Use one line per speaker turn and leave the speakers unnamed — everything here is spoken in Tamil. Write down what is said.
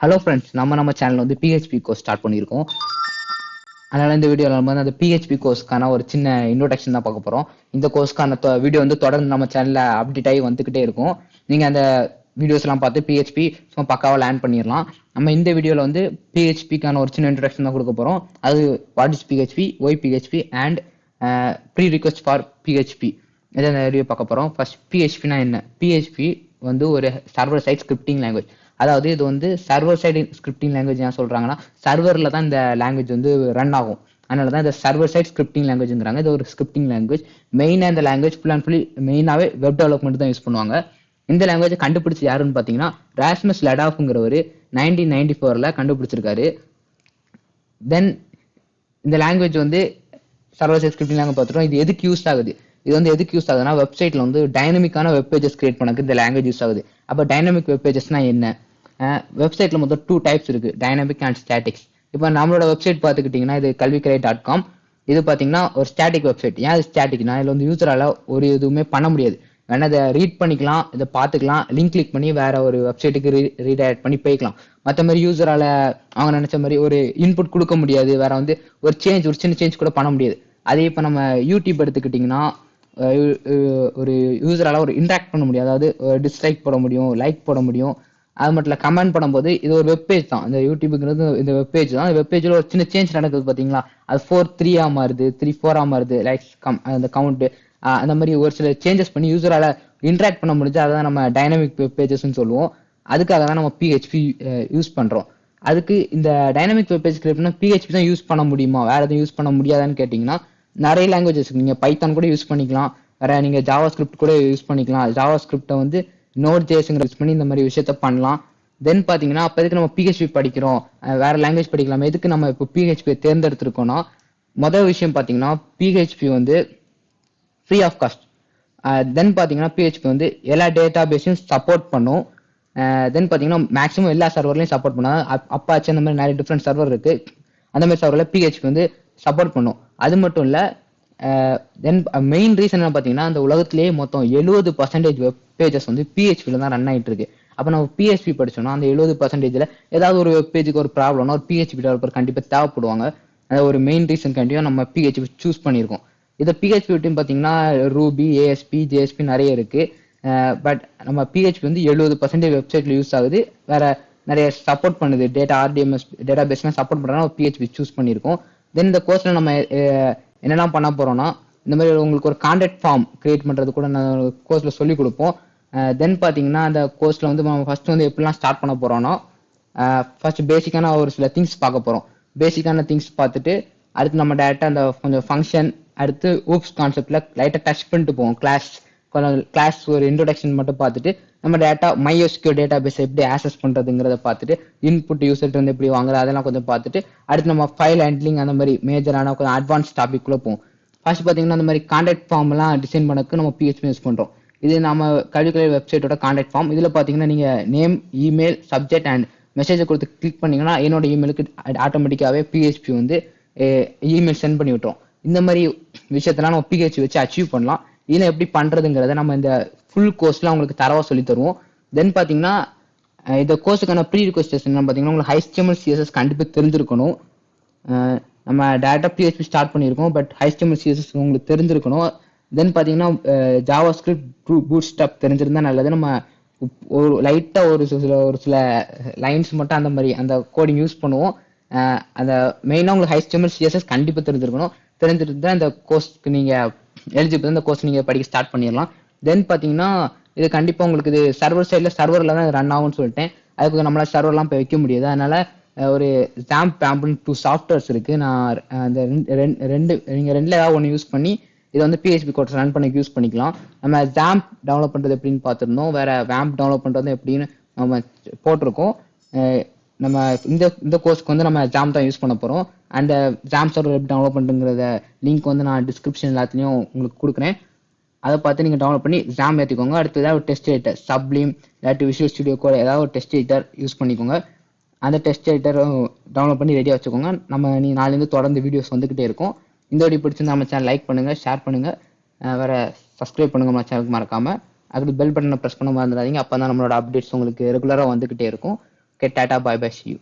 ஹலோ ஃப்ரெண்ட்ஸ், நம்ம சேனல் வந்து பிஹெச்பி கோர்ஸ் ஸ்டார்ட் பண்ணியிருக்கோம். அதனால இந்த வீடியோவில் நம்ம வந்து அந்த பிஹெச்பி கோர்ஸ்க்கான ஒரு சின்ன இன்ட்ரோடக்ஷன் தான் பார்க்க போகிறோம். இந்த கோர்ஸ்க்கான வீடியோ வந்து தொடர்ந்து நம்ம சேனலில் அப்டேட் ஆகி வந்துக்கிட்டே இருக்கும். நீங்கள் அந்த வீடியோஸ்லாம் பார்த்து பிஹெச்பி சும்மா பக்காவாக லேர்ன் பண்ணிடலாம். நம்ம இந்த வீடியோவில் வந்து பிஹெச்பிக்கான ஒரு சின்ன இன்ட்ரோடக்ஷன் தான் கொடுக்க போகிறோம். அது what is PHP, why PHP and pre request for PHP இதை இந்த வீடியோ பார்க்க போகிறோம். ஃபர்ஸ்ட் பிஹெச்பினா என்ன? பிஹெச்பி வந்து ஒரு சர்வர் சைட் ஸ்கிரிப்டிங் லாங்குவேஜ். அதாவது இது வந்து சர்வர் சைடு ஸ்கிரிப்டிங் லாங்குவேஜ் ஏன் சொல்றாங்கன்னா, சர்வரில் தான் இந்த லாங்குவேஜ் வந்து ரன் ஆகும். அதனால தான் இந்த சர்வர் சைட் ஸ்கிரிப்டிங் லாங்குவேஜ்ங்கிறாங்க. இது ஒரு ஸ்கிரிப்டிங் லாங்குவேஜ். மெயினாக இந்த லாங்குவேஜ் ஃபுல் அண்ட் ஃபுல்லி மெயினாகவே வெப் டெவலப்மெண்ட் தான் யூஸ் பண்ணுவாங்க. இந்த லாங்குவேஜை கண்டுபிடிச்சி யாருன்னு பார்த்தீங்கன்னா, ராஸ்மஸ் லடாஃப்ங்கிறவர் 1994 கண்டுபிடிச்சிருக்காரு. தென் இந்த லாங்குவேஜ் வந்து சர்வர் சைட் ஸ்கிரிப்டிங் லாங்குவேஜ் பார்த்துட்டோம். இது எதுக்கு யூஸ் ஆகுது? இது வந்து எதுக்கு யூஸ் ஆகுதுன்னா, வெப்சைட்ல வந்து டைனமிக்கான வெப் பேஜஸ் கிரியேட் பண்ணக்கு இந்த லாங்குவேஜ் யூஸ் ஆகுது. அப்போ டைனமிக் வெப் பேஜஸ்னா என்ன? வெப்சைட்ல மொத்தம் 2 டைப்ஸ் இருக்கு, டைனமிக் அண்ட் ஸ்டாட்டிக்ஸ். இப்போ நம்மளோட வெப்சைட் பார்த்துக்கிட்டிங்கன்னா, இது kalvikrai.com. இது பார்த்தீங்கன்னா ஒரு ஸ்டாட்டிக் வெப்சைட். ஏன் இது ஸ்டாட்டிக்னா, இதில் வந்து யூசரால ஒரு எதுவுமே பண்ண முடியாது. வேணா இதை ரீட் பண்ணிக்கலாம், இதை பார்த்துக்கலாம், லிங்க் கிளிக் பண்ணி வேற ஒரு வெப்சைட்டுக்கு ரீடைரக்ட் பண்ணி போய்க்கலாம். மற்ற மாதிரி யூசரால அவங்க நினைச்ச மாதிரி ஒரு இன்புட் கொடுக்க முடியாது. வேற வந்து ஒரு சின்ன சேஞ்ச் கூட பண்ண முடியாது. அதே இப்போ நம்ம யூடியூப் எடுத்துக்கிட்டிங்கன்னா, ஒரு யூசரால ஒரு இன்ட்ராக்ட் பண்ண முடியும். அதாவது டிஸ்லைக் போட முடியும், லைக் போட முடியும். அது மட்டும் இல்லை, கமெண்ட் பண்ணும்போது இது ஒரு வெப்பேஜ் தான். இந்த யூடியூபுங்கிறது இந்த வெப்பேஜ் தான். இந்த வெப்பேஜில் ஒரு சின்ன சேஞ்ச் நடக்குது பார்த்தீங்களா? அது 4:3 மாறுது, 3:4 மாறுது, லைக்ஸ் அந்த கவுண்ட். அந்த மாதிரி ஒரு சில சேஞ்சஸ் பண்ணி யூசரால இன்ட்ராக்ட் பண்ண முடிஞ்சு அதான் நம்ம டைனமிக் வெப் பேஜஸ்ன்னு சொல்லுவோம். அதுக்காக தான் நம்ம பிஹெச்பி யூஸ் பண்றோம். அதுக்கு இந்த டைனமிக் வெப் பேஜ் கிரியேட் பண்ண பிஹெச்பி தான் யூஸ் பண்ண முடியுமா, வேற எதுவும் யூஸ் பண்ண முடியாதான்னு கேட்டீங்கன்னா, நிறைய லாங்குவேஜஸ் நீங்க பைத்தான் கூட யூஸ் பண்ணிக்கலாம், வேற நீங்க ஜாவா ஸ்கிரிப்ட் கூட யூஸ் பண்ணிக்கலாம். ஜாவா ஸ்கிரிப்டை வந்து நோட் ஜேஸ்ங்கிற யூஸ் பண்ணி இந்த மாதிரி விஷயத்த பண்ணலாம். தென் பாத்தீங்கன்னா, அப்ப எதுக்கு நம்ம பிஹெச்பி படிக்கிறோம், வேற லாங்குவேஜ் படிக்கலாம், எதுக்கு நம்ம இப்போ பிஹெச்பி தேர்ந்தெடுத்திருக்கோம்னா, முதல் விஷயம் பாத்தீங்கன்னா, பிஹெச்பி வந்து ஃப்ரீ ஆஃப் காஸ்ட். தென் பாத்தீங்கன்னா, பிஹெச்பி வந்து எல்லா டேட்டா பேஸையும் சப்போர்ட் பண்ணும். தென் பாத்தீங்கன்னா, மேக்ஸிமம் எல்லா சர்வர்லையும் சப்போர்ட் பண்ணாது. அப்பாச்சி அந்த மாதிரி நிறைய டிஃப்ரெண்ட் சர்வர் இருக்கு. அந்த மாதிரி சர்வரில் பிஹெச்பி வந்து சப்போர்ட் பண்ணும். அது மட்டும் இல்ல, தென் மெயின் ரீசன் என்ன பாத்தீங்கன்னா, அந்த உலகத்திலேயே மொத்தம் 70% வெப் பேஜஸ் வந்து பிஹெச்பில தான் ரன் ஆயிட்டு இருக்கு. அப்ப நம்ம பிஹெச்பி படிச்சோம்னா, அந்த 70%ல ஏதாவது ஒரு வெப் பேஜுக்கு ஒரு ப்ராப்ளம்னா ஒரு பிஹெச்பி டெவலப்பர் கண்டிப்பா தேவைப்படுவாங்க. அது ஒரு மெயின் ரீசன் கண்டிப்பா நம்ம பிஹெச்பி சூஸ் பண்ணியிருக்கோம். இதை பிஹெச்பி விட்டு பாத்தீங்கன்னா ரூபி, ஏஎஸ்பி, ஜேஎஸ்பி நிறைய இருக்கு. பட் நம்ம பிஹெச்பி வந்து 70% வெப்சைட்ல யூஸ் ஆகுது. வேற நிறைய சப்போர்ட் பண்ணுது, டேட்டா ஆர்டிஎம்எஸ் டேட்டா பேஸ்லாம் சப்போர்ட் பண்றதுனால பிஹெச்பி சூஸ் பண்ணியிருக்கோம். தென் இந்த கோர்ஸ்ல நம்ம என்னெல்லாம் பண்ண போறோம்னா, இந்த மாதிரி உங்களுக்கு ஒரு கான்டாக்ட் ஃபார்ம் கிரியேட் பண்றது கூட நான் கோர்ஸ்ல சொல்லி கொடுப்போம். தென் பாத்தீங்கன்னா, அந்த கோர்ஸ்ல வந்து நம்ம ஃபர்ஸ்ட் வந்து எப்படிலாம் ஸ்டார்ட் பண்ண போறோம்னா, ஃபர்ஸ்ட் பேசிக்கான ஒரு சில திங்ஸ் பார்க்க போறோம். பேசிக்கான திங்ஸ் பார்த்துட்டு அடுத்து நம்ம டேரக்டா அந்த கொஞ்சம் ஃபங்க்ஷன், அடுத்து ஊப்ஸ் கான்செப்ட்ல லைட்டா டச் பண்ணிட்டு போவோம். கிளாஸ் ஒரு இன்ட்ரோடக்ஷன் மட்டும் பார்த்துட்டு நம்ம டேட்டா MySQL டேட்டா பேஸ் எப்படி ஆக்சஸ் பண்றதுங்கிறத பார்த்துட்டு, இன்புட் யூசர்ட்டு வந்து எப்படி வாங்குறது அதெல்லாம் கொஞ்சம் பார்த்துட்டு, அடுத்து நம்ம ஃபைல் ஹேண்ட்லிங் அந்த மாதிரி மேஜரான கொஞ்சம் அட்வான்ஸ் டாபிக் குள்ள போவோம். ஃபர்ஸ்ட் பாத்தீங்கன்னா, அந்த மாதிரி கான்டாக்ட் ஃபார்ம் எல்லாம் டிசைன் பண்ணக்கு நம்ம பிஹெச்பி யூஸ் பண்றோம். இது நம்ம கல்விக்கலை வெப்சைட்டோட கான்டாக்ட் ஃபார்ம். இதுல பாத்தீங்கன்னா, நீங்க நேம், இமெயில், சப்ஜெக்ட் அண்ட் மெசேஜை கொடுத்து கிளிக் பண்ணீங்கன்னா என்னோட இமெயிலுக்கு ஆட்டோமேட்டிக்காவே பிஹெச்பி வந்து இமெயில் சென்ட் பண்ணி விட்டுரும். இந்த மாதிரி விஷயத்தெல்லாம் நம்ம பிஹெச்பி வச்சு அச்சீவ் பண்ணலாம். இதுல எப்படி பண்றதுங்கிறத நம்ம இந்த ஃபுல் கோர்ஸ்ல உங்களுக்கு தரவா சொல்லி தருவோம். தென் பாத்தீங்கன்னா, இந்த கோர்ஸுக்கான ப்ரீ ரிக்வெஸ்ட் என்ன பாத்தீங்கன்னா, உங்களுக்கு HTML CSS கண்டிப்பா தெரிஞ்சிருக்கணும். நம்ம டேரக்டா பிஹெச்பி ஸ்டார்ட் பண்ணியிருக்கோம், பட் HTML CSS உங்களுக்கு தெரிஞ்சிருக்கணும். தென் பாத்தீங்கன்னா, ஜாவா ஸ்கிரிப்ட், பூட் ஸ்டாப் தெரிஞ்சிருந்தா நல்லது. நம்ம ஒரு லைட்டா ஒரு சில லைன்ஸ் மட்டும் அந்த மாதிரி அந்த கோடிங் யூஸ் பண்ணுவோம். அந்த மெயினா உங்களுக்கு HTML CSS கண்டிப்பா தெரிஞ்சிருக்கணும். தெரிஞ்சிருந்தா இந்த கோர்ஸ்க்கு நீங்க எலிஜிபிள், இந்த கோர்ஸ் நீங்க படிக்க ஸ்டார்ட் பண்ணிடலாம். தென் பாத்தீங்கன்னா, இது கண்டிப்பா உங்களுக்கு இது சர்வர்ல தான் ரன் ஆகும்னு சொல்லிட்டேன். அதுக்கு நம்மளால சர்வர்லாம் போய் வைக்க முடியாது. அதனால ஒரு ஜாம்ப் ஆம்ப்னு 2 சாஃப்ட்வேர்ஸ் இருக்கு. நான் அந்த நீங்க ரெண்டுல ஏதாவது ஒன்று யூஸ் பண்ணி இதை வந்து பிஹெச்பி கோர்ஸ் ரன் பண்ணி யூஸ் பண்ணிக்கலாம். நம்ம ஜாம்ப் டெவலப் பண்றது எப்படின்னு பார்த்துருந்தோம், வேற வேம்ப் டெவலப் பண்றது எப்படின்னு நம்ம போட்டிருக்கோம். நம்ம இந்த கோர்ஸ்க்கு வந்து நம்ம ஜாம் தான் யூஸ் பண்ண போறோம். அந்த ஜாம் சர்வர் எப்படி டெவலப் பண்ணுங்கிறத லிங்க் வந்து நான் டிஸ்கிரிப்ஷன் எல்லாத்துலயும் உங்களுக்கு கொடுக்குறேன். அதை பார்த்து நீங்க டவுன்லோட் பண்ணி ஜாம் ஏற்றிக்கோங்க. அடுத்து ஏதாவது ஒரு டெஸ்ட் எடிட்டர், சப்ளீம் இல்லாட்டி விஷுவல் ஸ்டுடியோ கோட் ஏதாவது ஒரு டெஸ்ட் எடிட்டர் யூஸ் பண்ணிக்கோங்க. அந்த டெஸ்ட் எடிட்டர் டவுன்லோட் பண்ணி ரெடியாக வச்சுக்கோங்க. நீ நாளைந்து தொடர்ந்து வீடியோஸ் வந்துகிட்டே இருக்கும். இந்த வீடியோ பிடிச்சிருந்தா நம்ம சேனல் லைக் பண்ணுங்க, ஷேர் பண்ணுங்க, வேற சப்ஸ்கிரைப் பண்ணுங்க நம்ம சேனலுக்கு மறக்காம. அதுக்கு பெல் பட்டனை ப்ரெஸ் பண்ண மறந்துடாதீங்க. அப்போ தான் நம்மளோட அப்டேட்ஸ் உங்களுக்கு ரெகுலராக வந்துகிட்டே இருக்கும். Okay, tata, bye bye, see you.